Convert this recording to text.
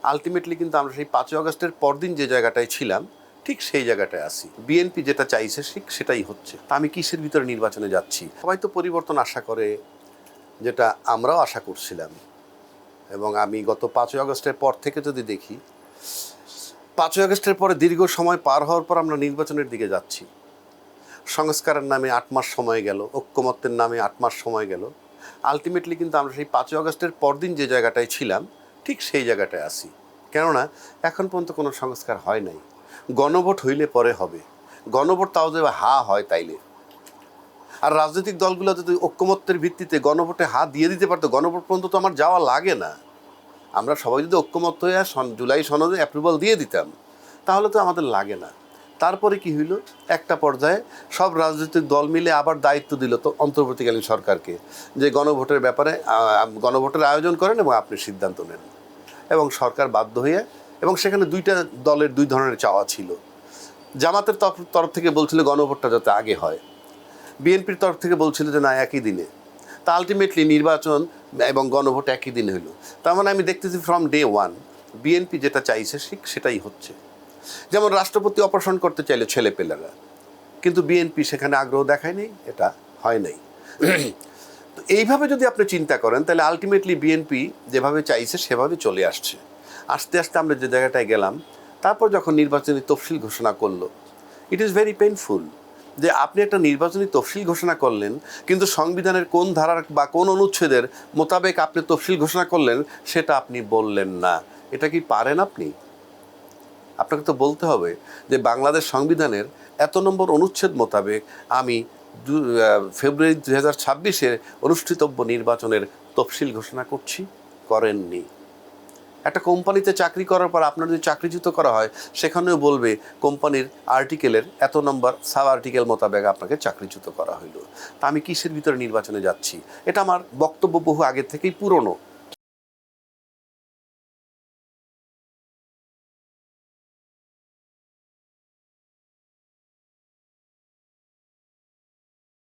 Ultimately কিন্তু আমরা সেই 5ই আগস্টের পরদিন যে জায়গাটায় ছিলাম ঠিক সেই জায়গাটায় আছি। বিএনপি যেটা চাইছে ঠিক সেটাই হচ্ছে। তা আমি কিসের ভিতরে নির্বাচনে যাচ্ছি? সবাই তো পরিবর্তন আশা করে, যেটা আমরাও আশা করছিলাম। এবং আমি গত 5ই আগস্টের পর থেকে যদি দেখি, 5ই আগস্টের পরে দীর্ঘ সময় পার হওয়ার পর আমরা নির্বাচনের দিকে যাচ্ছি। সংস্কারের নামে 8 মাস সময় গেল, ঐক্যমত্যের নামে 8 মাস সময় গেল। আলটিমেটলি কিন্তু আমরা সেই 5ই আগস্টের পরদিন যে জায়গাটায় ছিলাম ঠিক সেই জায়গাটায় আছি। কেননা এখন পর্যন্ত কোনো সংস্কার হয় নাই। গণভোট হইলে পরে হবে। গণভোট তাও যদি হা হয় তাইলে। আর রাজনৈতিক দলগুলো যদি ঐক্যমত্যের ভিত্তিতে গণভোটে হা দিয়ে দিতে পারতো, গণভোট পর্যন্ত তো আমার যাওয়া লাগে না। আমরা সবাই যদি ঐক্যমত্য হয়ে জুলাই সনদে অ্যাপ্রুভাল দিয়ে দিতাম তাহলে তো আমাদের লাগে না। তারপরে কি হইল, একটা পর্যায়ে সব রাজনৈতিক দল মিলে আবার দায়িত্ব দিল তো অন্তর্বর্তীকালীন সরকারকে, যে গণভোটের ব্যাপারে গণভোটের আয়োজন করেন এবং আপনি সিদ্ধান্ত নেন। এবং সরকার বাধ্য হয়ে, এবং সেখানে দুইটা দলের দুই ধরনের চাওয়া ছিল। জামাতের তরফ থেকে বলছিল গণভোটটা যাতে আগে হয়, বিএনপির তরফ থেকে বলছিল যে না একই দিনে। তা আলটিমেটলি নির্বাচন এবং গণভোট একই দিনে হইল। তার মানে আমি দেখতেছি ফ্রম ডে ওয়ান বিএনপি যেটা চাইছে ঠিক সেটাই হচ্ছে। যেমন রাষ্ট্রপতি অপারেশন করতে চাইলে ছেলেপেলেরা, কিন্তু বিএনপি সেখানে আগ্রহ দেখায়নি, এটা হয় নাই। তো এইভাবে যদি আপনি চিন্তা করেন তাহলে আলটিমেটলি বিএনপি যেভাবে চাইছে সেভাবে চলে আসছে। আস্তে আস্তে আমরা যে জায়গাটায় গেলাম, তারপর যখন নির্বাচনী তফসিল ঘোষণা করলো, ইট ইজ ভেরি পেইনফুল যে আপনি একটা নির্বাচনী তফসিল ঘোষণা করলেন, কিন্তু সংবিধানের কোন ধারার বা কোন অনুচ্ছেদের মোতাবেক আপনি তফসিল ঘোষণা করলেন সেটা আপনি বললেন না। এটা কি পারেন আপনি? আপনাকে তো বলতে হবে যে বাংলাদেশ সংবিধানের এত নম্বর অনুচ্ছেদ মোতাবেক আমি ফেব্রুয়ারি 2026-এর অনুষ্ঠিতব্য নির্বাচনের তফসিল ঘোষণা করছি। করেননি। একটা কোম্পানিতে চাকরি করার পর আপনার যদি চাকরিচ্যুত করা হয়, সেখানেও বলবে কোম্পানির আর্টিকেলের এত নম্বর সাব আর্টিকেল মোতাবেক আপনাকে চাকরিচ্যুত করা হইল। তা আমি কিসের ভিতরে নির্বাচনে যাচ্ছি? এটা আমার বক্তব্য বহু আগে থেকেই পুরনো।